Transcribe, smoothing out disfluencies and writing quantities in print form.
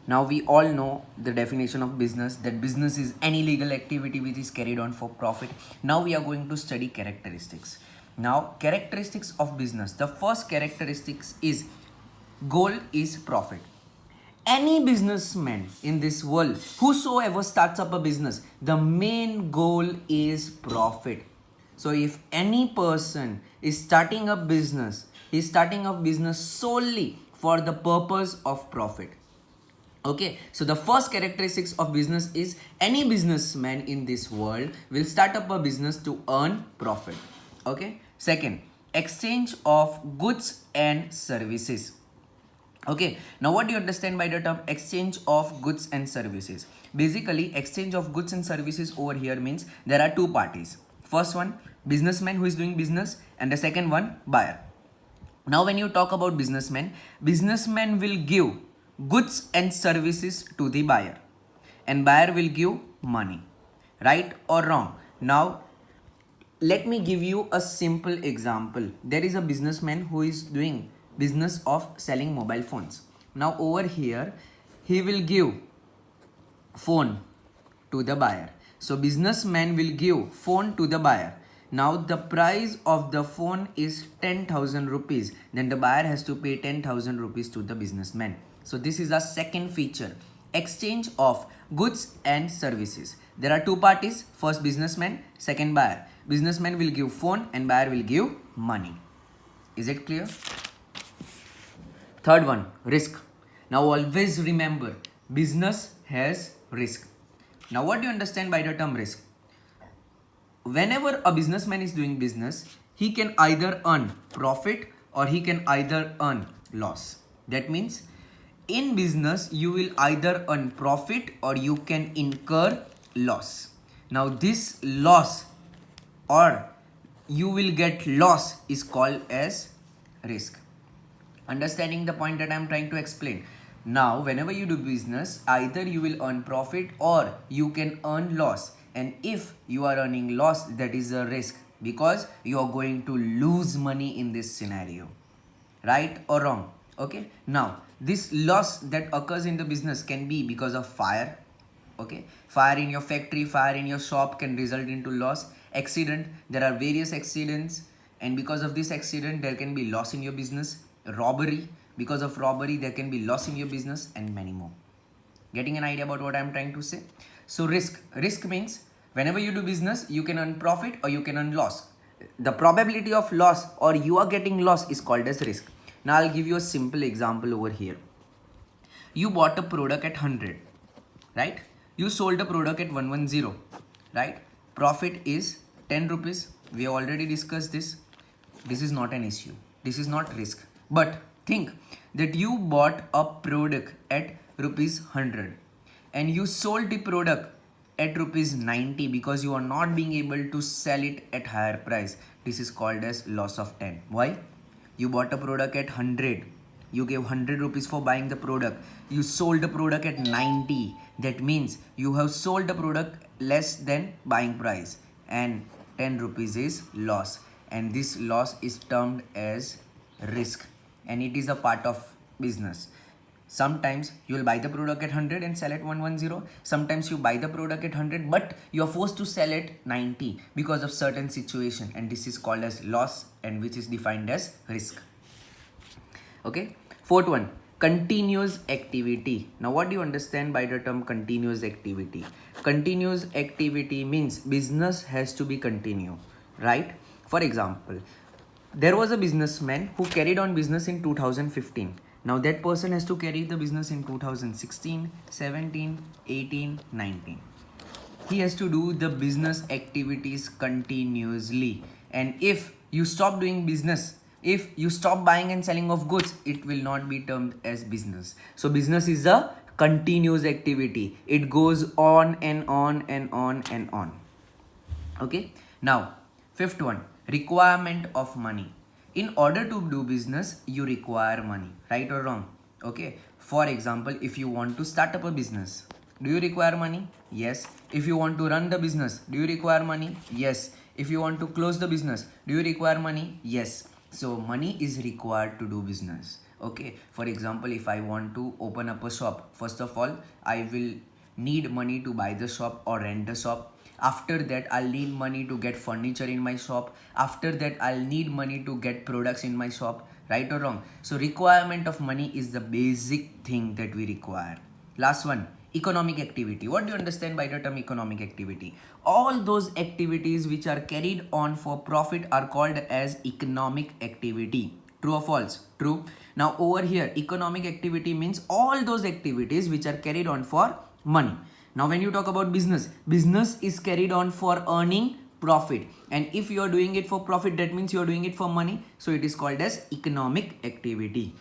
Now we all know the definition of business, that business is any legal activity which is carried on for profit. Now we are going to study characteristics. Now characteristics of business. The first characteristics is goal is profit. Any businessman in this world, whosoever starts up a business, the main goal is profit. So if any person is starting a business, he's starting a business solely for the purpose of profit. Okay, so the first characteristics of business is any businessman in this world will start up a business to earn profit. Okay, second, exchange of goods and services. Okay, now what do you understand by the term exchange of goods and services? Basically, exchange of goods and services over here means there are two parties. First one, businessman who is doing business, and the second one, buyer. Now when you talk about businessman will give goods and services to the buyer, and buyer will give money. Right or wrong? Now let me give you a simple example. There is a businessman who is doing business of selling mobile phones. Now over here he will give phone to the buyer. So businessman will give phone to the buyer. Now the price of the phone is 10,000 rupees. Then the buyer has to pay 10,000 rupees to the businessman. So this is a second feature, exchange of goods and services. There are two parties, first businessman, second buyer. Businessman will give phone and buyer will give money. Is it clear? Third one, risk. Now always remember, business has risk. Now what do you understand by the term risk? Whenever a businessman is doing business, he can either earn profit or he can either earn loss. That means in business you will either earn profit or you can incur loss. Now this loss or you will get loss is called as risk. Understanding the point that I am trying to explain. Now whenever you do business, either you will earn profit or you can earn loss. And if you are earning loss, that is a risk, because you are going to lose money in this scenario. Right or wrong? Okay. Now this loss that occurs in the business can be because of fire. Okay, fire in your factory, fire in your shop can result into loss. Accident, there are various accidents, and because of this accident there can be loss in your business. Robbery, because of robbery there can be loss in your business, and many more. Getting an idea about what I am trying to say? So risk means whenever you do business, you can earn profit or you can earn loss. The probability of loss or you are getting loss is called as risk. Now I'll give you a simple example over here. You bought a product at 100, right? You sold a product at 110, right? Profit is 10 rupees. We have already discussed this. This is not an issue. This is not risk. But think that you bought a product at rupees 100 and you sold the product at rupees 90 because you are not being able to sell it at higher price. This is called as loss of 10. Why? You bought a product at 100. You gave 100 rupees for buying the product. You sold the product at 90. That means you have sold the product less than buying price, and 10 rupees is loss. And this loss is termed as risk, and it is a part of business. Sometimes you will buy the product at 100 and sell at 110. Sometimes you buy the product at 100 but you are forced to sell at 90 because of certain situation, and this is called as loss, and which is defined as risk. Okay. Fourth one, continuous activity. Now what do you understand by the term continuous activity? Continuous activity means business has to be continued, right? For example, there was a businessman who carried on business in 2015. Now that person has to carry the business in 2016, 17, 18, 19. He has to do the business activities continuously. And if you stop doing business, if you stop buying and selling of goods, it will not be termed as business. So business is a continuous activity. It goes on and on and on and on. Okay. Now, fifth one, requirement of money. In order to do business, you require money, right or wrong? Okay. For example, if you want to start up a business, do you require money? Yes. If you want to run the business, do you require money? Yes. If you want to close the business, do you require money? Yes. So money is required to do business. Okay, for example, if I want to open up a shop, first of all I will need money to buy the shop or rent the shop. After that, I'll need money to get furniture in my shop. After that, I'll need money to get products in my shop. Right or wrong? So requirement of money is the basic thing that we require. Last one, economic activity. What do you understand by the term economic activity? All those activities which are carried on for profit are called as economic activity. True or false? True. Now over here, economic activity means all those activities which are carried on for money. Now when you talk about business, business is carried on for earning profit, and if you are doing it for profit, that means you are doing it for money, so it is called as economic activity.